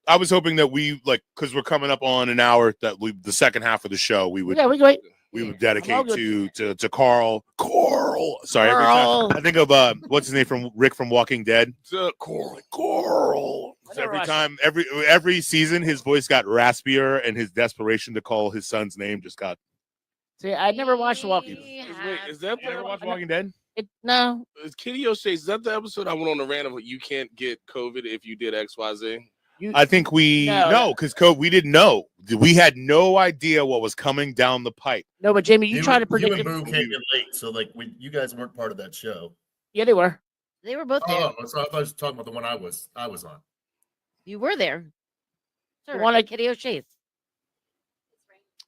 I was hoping that we like because we're coming up on an hour that the second half of the show we would Yeah, we great. we would Yeah. I'm all dedicate good. to Carl. Sorry, every Carl. time I think of what's his name from Rick from Walking Dead. Carl. I So never every watched time, every season, his voice got raspier, and his desperation to call his son's name just got. See, I never watched Walking. We Wait, have- is that You ever the watch Walking Dead? No, is Kitty O'Shea's? Is that the episode I went on the rant of you can't get COVID if you did XYZ? I think we No. because we didn't know. We had no idea what was coming down the pipe. no, but Jamie, you try to You predict and it. Boo came in late, so like you guys weren't part of that show. Yeah, they were. They were both there. Oh, so I thought I was talking about the one I was on. You were there. Sure, The one at I- Kitty O'Shea's.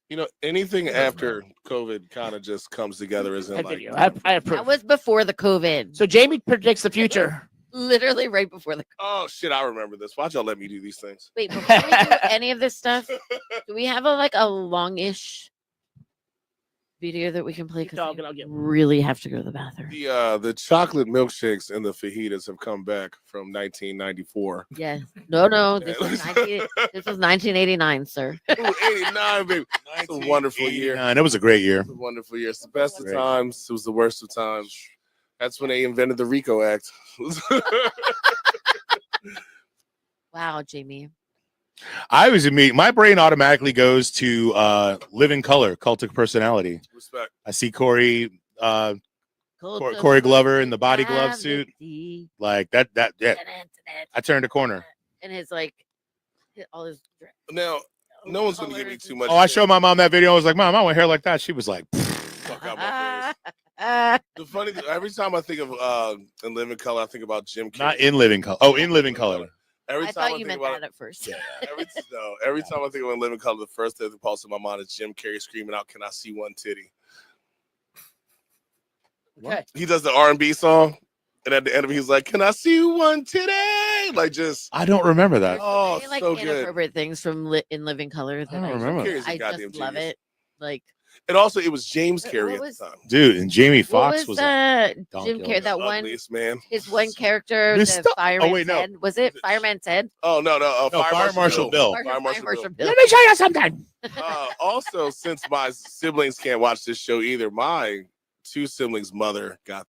You know, anything Doesn't after COVID kind of just comes together as in That like video. I have proof. That was before the COVID. So Jamie predicts the future. Literally right before the. oh shit, I remember this. Why'd y'all let me do these things? Wait, before we do any of this stuff, do we have a longish video that we can play? Keep Because talking, I'll get one. really have to go to the bathroom. The chocolate milkshakes and the fajitas have come back from 1994. Yeah. No. This was 1989, sir. Ooh, 89, baby. It's a wonderful year. 1989. It was a great year. It's a wonderful year. It's the best of Great. times. It was the worst of times. That's when they invented the RICO Act. Wow, Jamie. I was my brain automatically goes to Living Color, Cultic Personality. Respect. I see Corey Glover in the body glove suit. Like that yeah. I turned a corner. And his all his dress. Now, no one's going to give me too much. Oh, I shit. showed my mom that video. I was like, Mom, I want hair like that. She was like, Fuck out my face. The funny thing, every time I think of In Living Color, I think about Jim Carrey. not in Living Color. Oh, in Living Color. Every I time thought you think meant about that at first. every time I think of In Living Color, the first thing that pops in my mind is Jim Carrey screaming out, "Can I see one titty?" Okay. He does the R&B song, and at the end of it, he's like, "Can I see one titty?" Like just I don't remember that. Oh, Many, like so good. inappropriate things from In Living Color that I don't remember. Carrey's a I goddamn just love genius. it. Like And also, it was James What Carrey was- at the time. Dude, and Jamie what Foxx was was a Jim donkey. Carrey? That The one, ugliest man. his one character, Mr. the fireman. Oh, wait, no. Ted. Was it Fireman Ted? Oh no, Fire Marshal Bill. Fire Marshal Bill. Bill. Let me show you something. Also, since my siblings can't watch this show either, my two siblings' mother got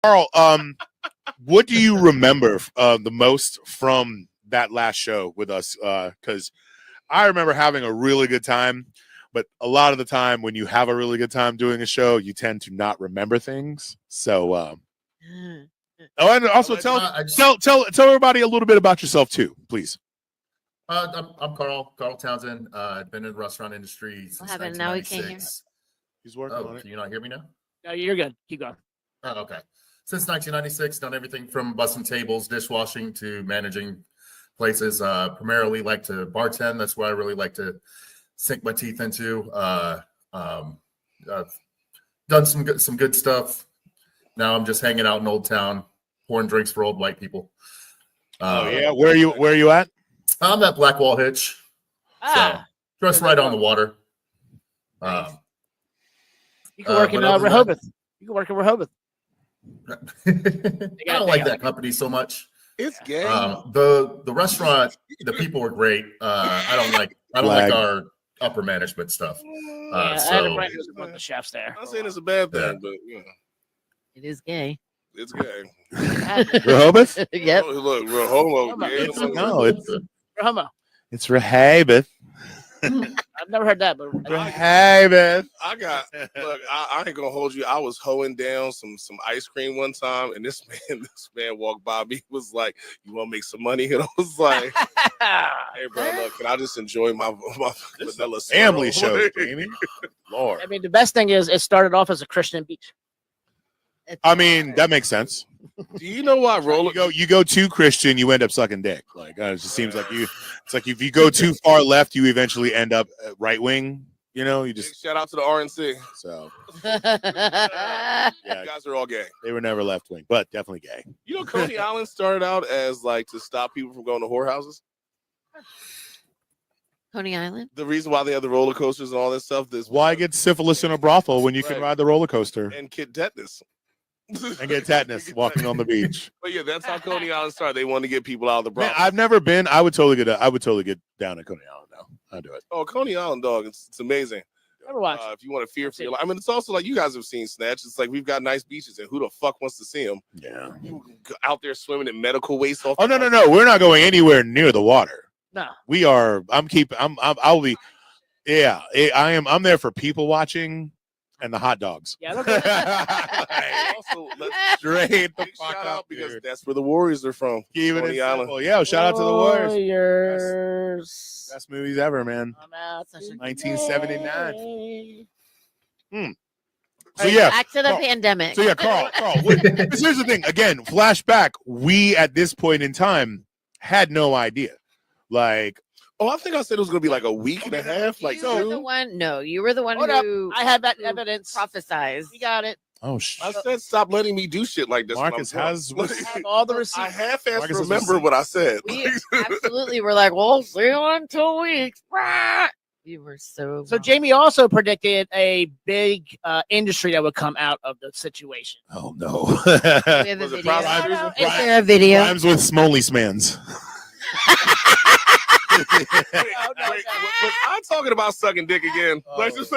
Carl, what do you remember the most from that last show with us? Because I remember having a really good time, but a lot of the time when you have a really good time doing a show, you tend to not remember things. So, oh, and also tell everybody a little bit about yourself too, please. I'm Carl Townsend. I've been in the restaurant industry since happened? Now we can't hear. 1996. He's working on it. Can you not hear me now? No, you're good. Keep going. Oh, okay. Since 1996, done everything from bussing tables, dishwashing to managing places. Primarily like to bartend. That's what I really like to sink my teeth into. Done some good stuff. Now I'm just hanging out in Old Town, pouring drinks for old white people. Oh yeah, where are you at? I'm at Blackwall Hitch. So just right on the water. You can work in Rehoboth. You can work in Rehoboth. I don't like that company so much. It's gay. The restaurant, the people were great. I don't like our upper management stuff. I had a friend who's one of the chefs there. I'm not saying it's a bad thing, but you know, It is gay. it's gay. Rehoboth? Yep. Look, real homo. Gay. Homo. It's Rehoboth. I've never heard that, but Rehoboth. Look, I ain't gonna hold you. I was hoeing down some ice cream one time, and this man walked by me, was like, "You want to make some money?" And I was like, "Hey, bro, look, can I just enjoy my vanilla Family syrup?" show, Jamie. Lord. I mean, the best thing is it started off as a Christian beach. I mean, that makes sense. Do you know why You go too Christian, you end up sucking dick. Like it just seems like you. It's like if you go too far left, you eventually end up right wing. You know, you just shout out to the RNC. So yeah, you guys are all gay. They were never left wing, but definitely gay. You know, Coney Island started out as like to stop people from going to whorehouses. Coney Island. The reason why they have the roller coasters and all this stuff. Why get syphilis in a brothel when you can ride the roller coaster and get tetanus? And get tetanus walking on the beach. But yeah, that's how Coney Island started. They wanted to get people out of the brothel. Man, I've never been. I would totally get down at Coney Island now. I'd do it. Oh, Coney Island, dog. It's amazing. Never watched. If you want to fear for your life. I mean, it's also like you guys have seen Snatch. It's like we've got nice beaches, and who the fuck wants to see them? Yeah. You out there swimming in medical waste off. Oh no. We're not going anywhere near the water. No. We are. I'll be. Yeah. I am. I'm there for people watching and the hot dogs. Yeah. Also, let's straight the fuck out because that's where the Warriors are from. Even Coney Island. Yeah. Shout out to the Warriors. Warriors. Best movies ever, man. I'm out 1979. So Right, yeah, back to the pandemic. So yeah, Carl. Here's the thing. Again, flashback. We at this point in time had no idea. Like, I think I said it was gonna be like a week and a half. Like, you were the one. No, you were the one Hold who. I had that evidence. Prophesized. We got it. Oh I said, stop letting me do shit like this. Marcus has all the receipts. I half-assed remember what I said. We absolutely were like, "We'll see you in 2 weeks." You were so. So Jamie also predicted a big industry that would come out of the situation. Oh no! We have a video. Is there a video? Rhymes with Smoley's mans. Wait, was I talking about sucking dick again? Like, what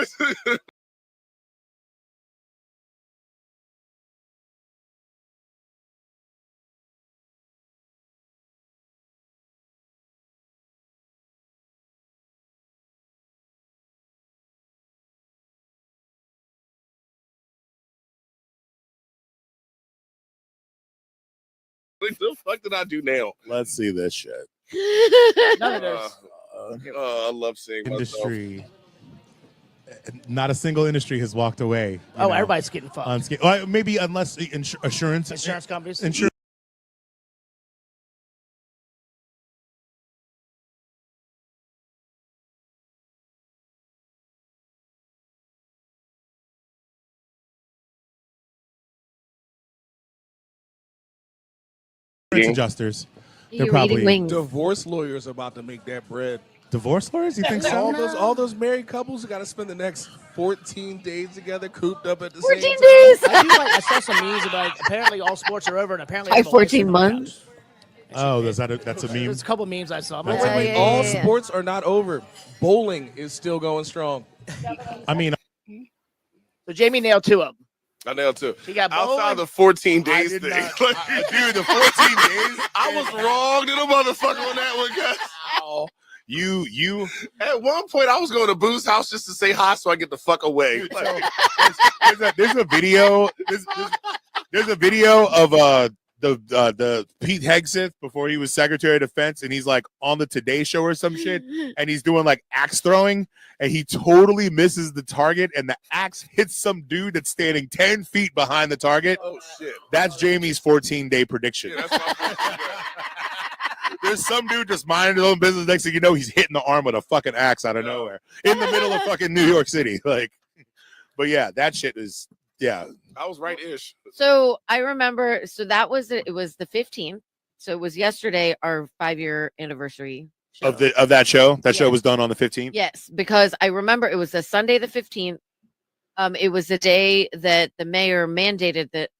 the fuck did I do now? Let's see this shit. None of this. I love seeing industry. Not a single industry has walked away. Everybody's getting fucked. Well, maybe unless insurance companies. Insurance. Adjusters. You're probably wings. Divorce lawyers are about to make that bread. Divorce lawyers? You think so? All those married couples who got to spend the next 14 days together, cooped up at the 14 same time. days. I saw some memes about apparently all sports are over and apparently 14 months. Oh, that's a meme. There's a couple memes I saw. All sports are not over. Bowling is still going strong. I mean, so Jamie nailed two of them. I know too. He got Outside bowling. the 14 I days did thing. not, dude, the 14 days. I was wrong to the motherfucker on that one, guys. Wow. You At one point, I was going to Boo's house just to say hi so I get the fuck away. Dude, so there's a video. There's a video of the Pete Hegseth before he was Secretary of Defense, and he's like on the Today Show or some shit, and he's doing like axe throwing, and he totally misses the target, and the axe hits some dude that's standing 10 feet behind the target. Oh shit! That's Jamie's 14-day prediction. Yeah, that's my 14 day. There's some dude just minding his own business. Next thing you know, he's hitting the arm with a fucking axe out of nowhere in the middle of fucking New York City. Like, but yeah, that shit is I was right-ish. So I remember. So that was it. It was the 15th. So it was yesterday, our 5-year anniversary show. of that show. That show Yes. was done on the 15th. Yes, because I remember it was a Sunday the 15th. It was the day that the mayor mandated that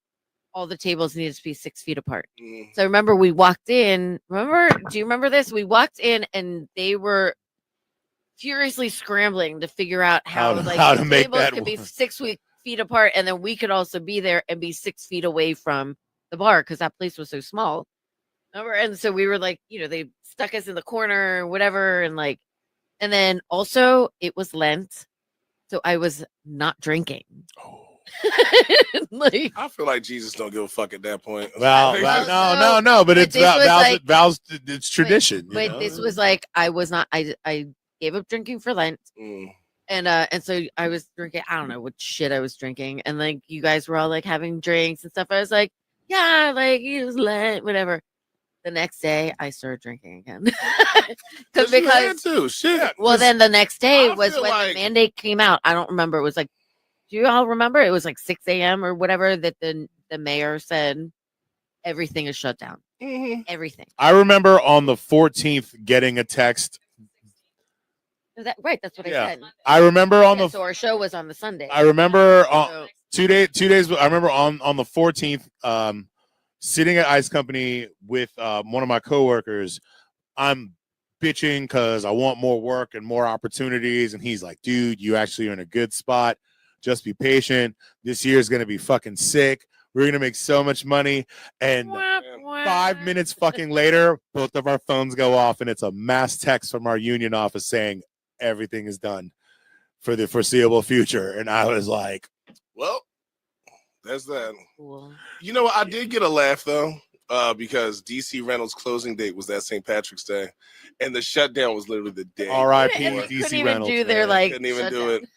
all the tables needed to be 6 feet apart. So I remember we walked in. Do you remember this? We walked in and they were furiously scrambling to figure out how to the make tables that could be work. 6 feet apart, and then we could also be there and be 6 feet away from the bar because that place was so small. Remember? And so we were like, they stuck us in the corner or whatever, and then also it was Lent, so I was not drinking. Oh. Like, I feel like Jesus don't give a fuck at that point. Well, no, but it's this was like- vows. It's tradition. you but know? this was like I was not. I gave up drinking for Lent, and so I was drinking. I don't know what shit I was drinking, and like you guys were all like having drinks and stuff. I was like, yeah, like it was Lent, whatever. The next day, I started drinking again Because you had to. Shit. Well, then the next day I was feel when like- the mandate came out. I don't remember. It was like, do you all remember? It was like 6 a.m. or whatever that the mayor said everything is shut down. Everything. I remember on the 14th getting a text. Right. That's what I said. I remember on Yeah, the. so our show was on the Sunday. I remember So- 2 days. I remember on the 14th, sitting at Ice Company with one of my coworkers. I'm bitching because I want more work and more opportunities, and he's like, "Dude, you actually are in a good spot. Just be patient. This year is gonna be fucking sick. We're gonna make so much money." And 5 minutes fucking later, both of our phones go off, and it's a mass text from our union office saying everything is done for the foreseeable future. And I was like, Well, that's that. Cool. You know what? I did get a laugh though, because DC Reynolds' closing date was that St. Patrick's Day, and the shutdown was literally the day. R.I.P. And they DC couldn't even Reynolds. do their man. like Couldn't even do shutdown. it.